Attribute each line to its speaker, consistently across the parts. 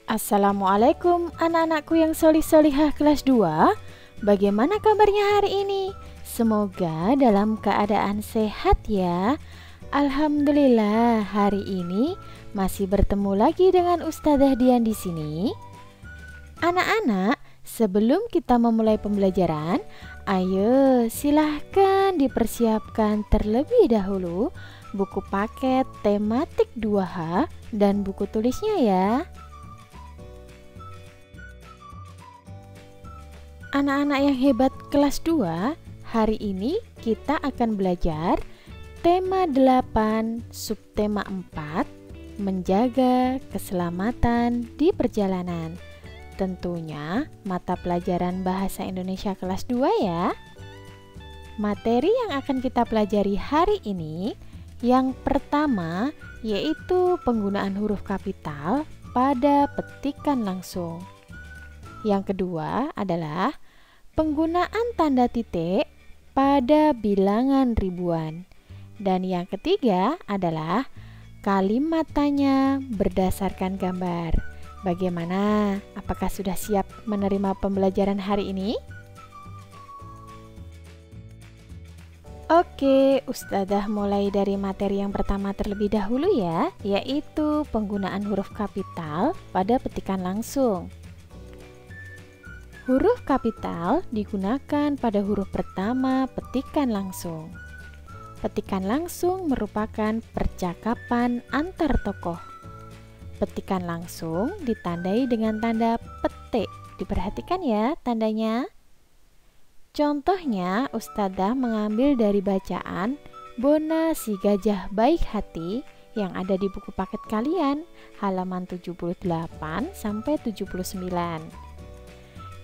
Speaker 1: Assalamualaikum anak-anakku yang solih-solihah kelas 2. Bagaimana kabarnya hari ini? Semoga dalam keadaan sehat ya. Alhamdulillah, hari ini masih bertemu lagi dengan Ustadzah Dian di sini. Anak-anak, sebelum kita memulai pembelajaran, ayo silahkan dipersiapkan terlebih dahulu buku paket tematik 2H dan buku tulisnya ya. Anak-anak yang hebat kelas 2, hari ini kita akan belajar tema 8, subtema 4, menjaga keselamatan di perjalanan. Tentunya mata pelajaran Bahasa Indonesia kelas 2 ya. Materi yang akan kita pelajari hari ini, yang pertama yaitu penggunaan huruf kapital pada petikan langsung. Yang kedua adalah penggunaan tanda titik pada bilangan ribuan. Dan yang ketiga adalah kalimat tanya berdasarkan gambar. Bagaimana? Apakah sudah siap menerima pembelajaran hari ini? Oke, Ustadzah mulai dari materi yang pertama terlebih dahulu ya, yaitu penggunaan huruf kapital pada petikan langsung. Huruf kapital digunakan pada huruf pertama petikan langsung. Petikan langsung merupakan percakapan antar tokoh. Petikan langsung ditandai dengan tanda petik. Diperhatikan ya tandanya. Contohnya, Ustadzah mengambil dari bacaan Bona si gajah baik hati yang ada di buku paket kalian, halaman 78 sampai 79.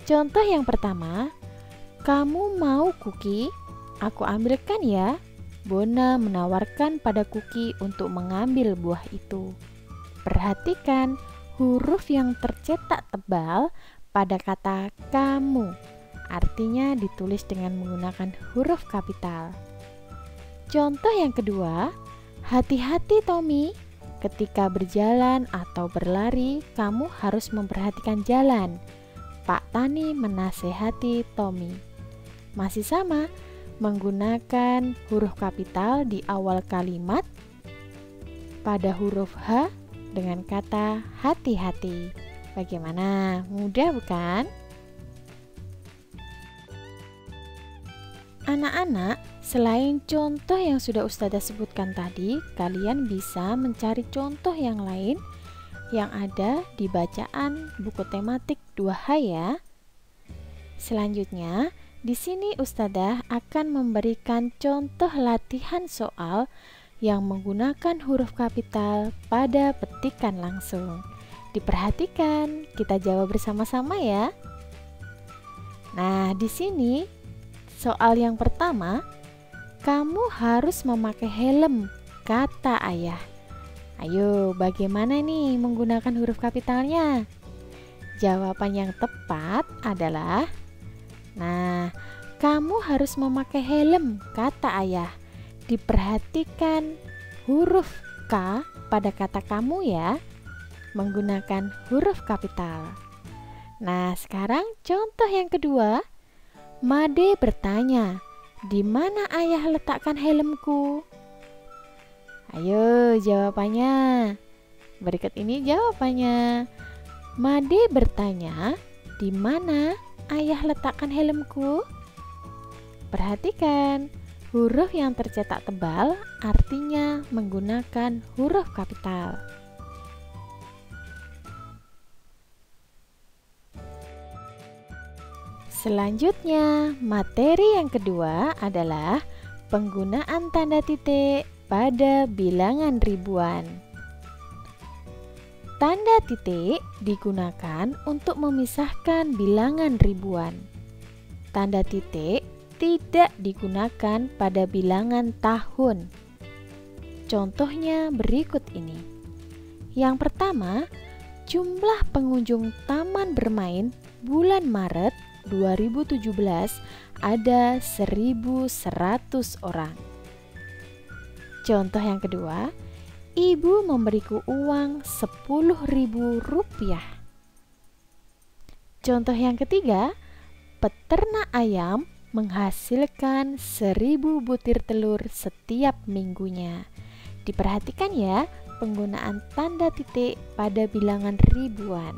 Speaker 1: Contoh yang pertama, kamu mau kuki? Aku ambilkan ya. Bona menawarkan pada Kuki untuk mengambil buah itu. Perhatikan huruf yang tercetak tebal pada kata kamu. Artinya ditulis dengan menggunakan huruf kapital. Contoh yang kedua, hati-hati Tommy. Ketika berjalan atau berlari, kamu harus memperhatikan jalan. Pak Tani menasehati Tommy. Masih sama, menggunakan huruf kapital di awal kalimat pada huruf H dengan kata hati-hati. Bagaimana? Mudah bukan? Anak-anak, selain contoh yang sudah Ustadzah sebutkan tadi, kalian bisa mencari contoh yang lain yang ada di bacaan buku tematik 2H ya. Selanjutnya, di sini Ustadzah akan memberikan contoh latihan soal yang menggunakan huruf kapital pada petikan langsung. Diperhatikan, kita jawab bersama-sama ya. Nah, di sini soal yang pertama, kamu harus memakai helm, kata ayah. Ayo, bagaimana nih menggunakan huruf kapitalnya? Jawaban yang tepat adalah, nah, kamu harus memakai helm, kata ayah. Diperhatikan huruf K pada kata kamu ya, menggunakan huruf kapital. Nah, sekarang contoh yang kedua. Made bertanya, di mana ayah letakkan helmku? Ayo jawabannya. Berikut ini jawabannya. Made bertanya, di mana ayah letakkan helmku? Perhatikan, huruf yang tercetak tebal artinya menggunakan huruf kapital. Selanjutnya, materi yang kedua adalah penggunaan tanda titik pada bilangan ribuan. Tanda titik digunakan untuk memisahkan bilangan ribuan. Tanda titik tidak digunakan pada bilangan tahun. Contohnya berikut ini. Yang pertama, jumlah pengunjung taman bermain bulan Maret 2017 ada 1.100 orang. Contoh yang kedua, ibu memberiku uang 10.000 rupiah. Contoh yang ketiga, peternak ayam menghasilkan 1000 butir telur setiap minggunya. Diperhatikan ya penggunaan tanda titik pada bilangan ribuan.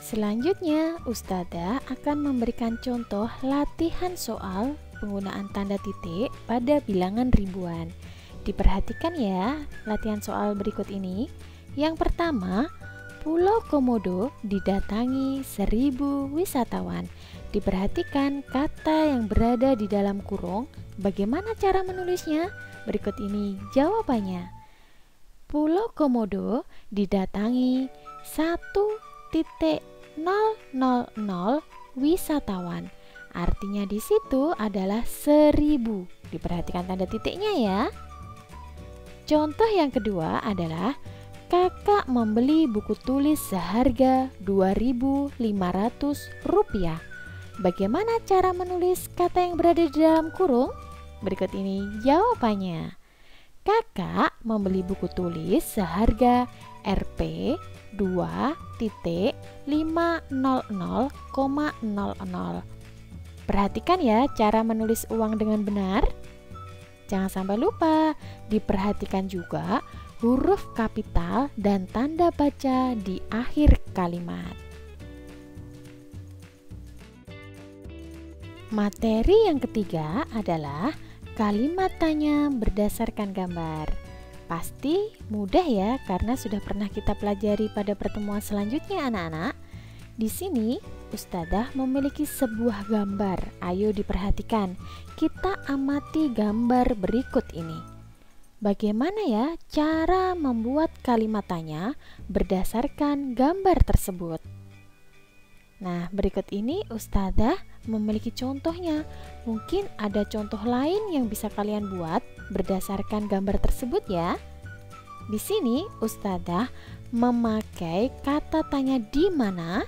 Speaker 1: Selanjutnya, Ustadzah akan memberikan contoh latihan soal penggunaan tanda titik pada bilangan ribuan. Diperhatikan ya latihan soal berikut ini. Yang pertama, Pulau Komodo didatangi 1000 wisatawan. Diperhatikan kata yang berada di dalam kurung. Bagaimana cara menulisnya? Berikut ini jawabannya. Pulau Komodo didatangi 1,000 wisatawan. Artinya di situ adalah 1000. Diperhatikan tanda titiknya ya. Contoh yang kedua adalah kakak membeli buku tulis seharga Rp2.500. Bagaimana cara menulis kata yang berada di dalam kurung? Berikut ini jawabannya. Kakak membeli buku tulis seharga Rp2.500,00. Perhatikan ya cara menulis uang dengan benar. Jangan sampai lupa, diperhatikan juga huruf kapital dan tanda baca di akhir kalimat. Materi yang ketiga adalah kalimat tanya berdasarkan gambar. Pasti mudah ya karena sudah pernah kita pelajari pada pertemuan selanjutnya anak-anak. Di sini Ustadzah memiliki sebuah gambar. Ayo diperhatikan. Kita amati gambar berikut ini. Bagaimana ya cara membuat kalimat tanya berdasarkan gambar tersebut? Nah, berikut ini Ustadzah memiliki contohnya. Mungkin ada contoh lain yang bisa kalian buat berdasarkan gambar tersebut ya. Di sini Ustadzah memakai kata tanya di mana,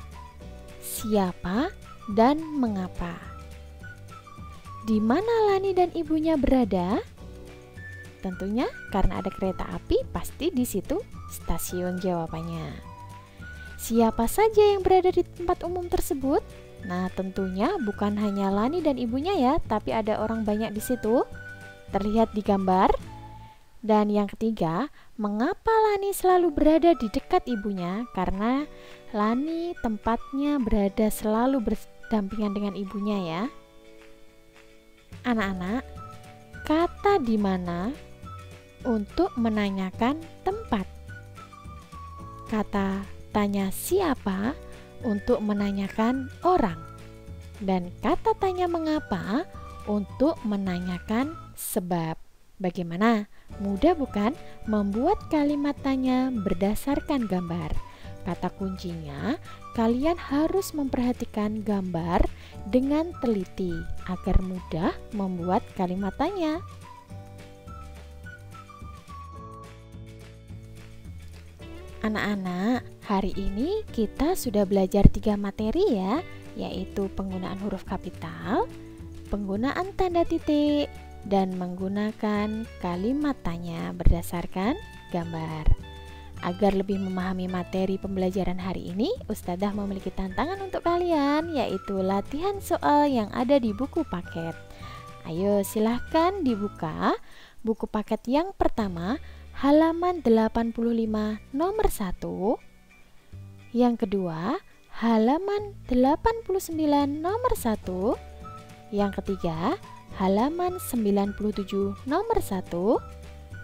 Speaker 1: siapa, dan mengapa. Di mana Lani dan ibunya berada? Tentunya karena ada kereta api, pasti di situ stasiun jawabannya. Siapa saja yang berada di tempat umum tersebut? Nah, tentunya bukan hanya Lani dan ibunya ya, tapi ada orang banyak di situ. Terlihat di gambar. Dan yang ketiga, mengapa Lani selalu berada di dekat ibunya? Karena Lani tempatnya berada selalu berdampingan dengan ibunya ya. Anak-anak, kata di mana untuk menanyakan tempat. Kata tanya siapa untuk menanyakan orang. Dan kata tanya mengapa untuk menanyakan sebab. Bagaimana? Mudah bukan membuat kalimat tanya berdasarkan gambar? Kata kuncinya, kalian harus memperhatikan gambar dengan teliti agar mudah membuat kalimat tanya. Anak-anak, hari ini kita sudah belajar 3 materi ya, yaitu penggunaan huruf kapital, penggunaan tanda titik, dan menggunakan kalimat tanya berdasarkan gambar. Agar lebih memahami materi pembelajaran hari ini, Ustadzah memiliki tantangan untuk kalian, yaitu latihan soal yang ada di buku paket. Ayo silahkan dibuka buku paket yang pertama, halaman 85 nomor 1. Yang kedua, halaman 89 nomor 1. Yang ketiga, halaman 97 nomor 1.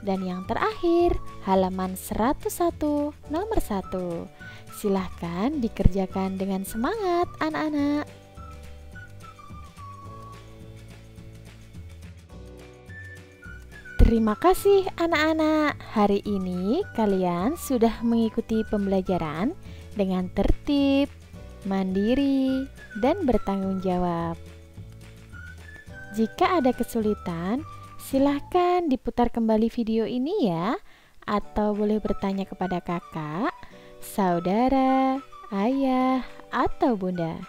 Speaker 1: Dan yang terakhir, halaman 101 nomor 1. Silahkan dikerjakan dengan semangat anak-anak. Terima kasih anak-anak. Hari ini kalian sudah mengikuti pembelajaran dengan tertib, mandiri, dan bertanggung jawab. Jika ada kesulitan, silahkan diputar kembali video ini ya, atau boleh bertanya kepada kakak, saudara, ayah, atau bunda.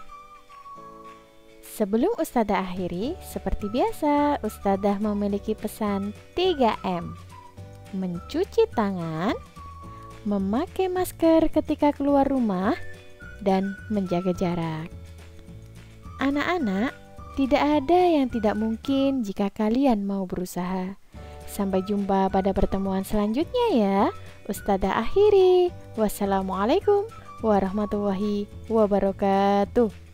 Speaker 1: Sebelum Ustadzah akhiri, seperti biasa, Ustadzah memiliki pesan 3M. Mencuci tangan, memakai masker ketika keluar rumah, dan menjaga jarak. Anak-anak, tidak ada yang tidak mungkin jika kalian mau berusaha. Sampai jumpa pada pertemuan selanjutnya ya. Ustadzah akhiri. Wassalamualaikum warahmatullahi wabarakatuh.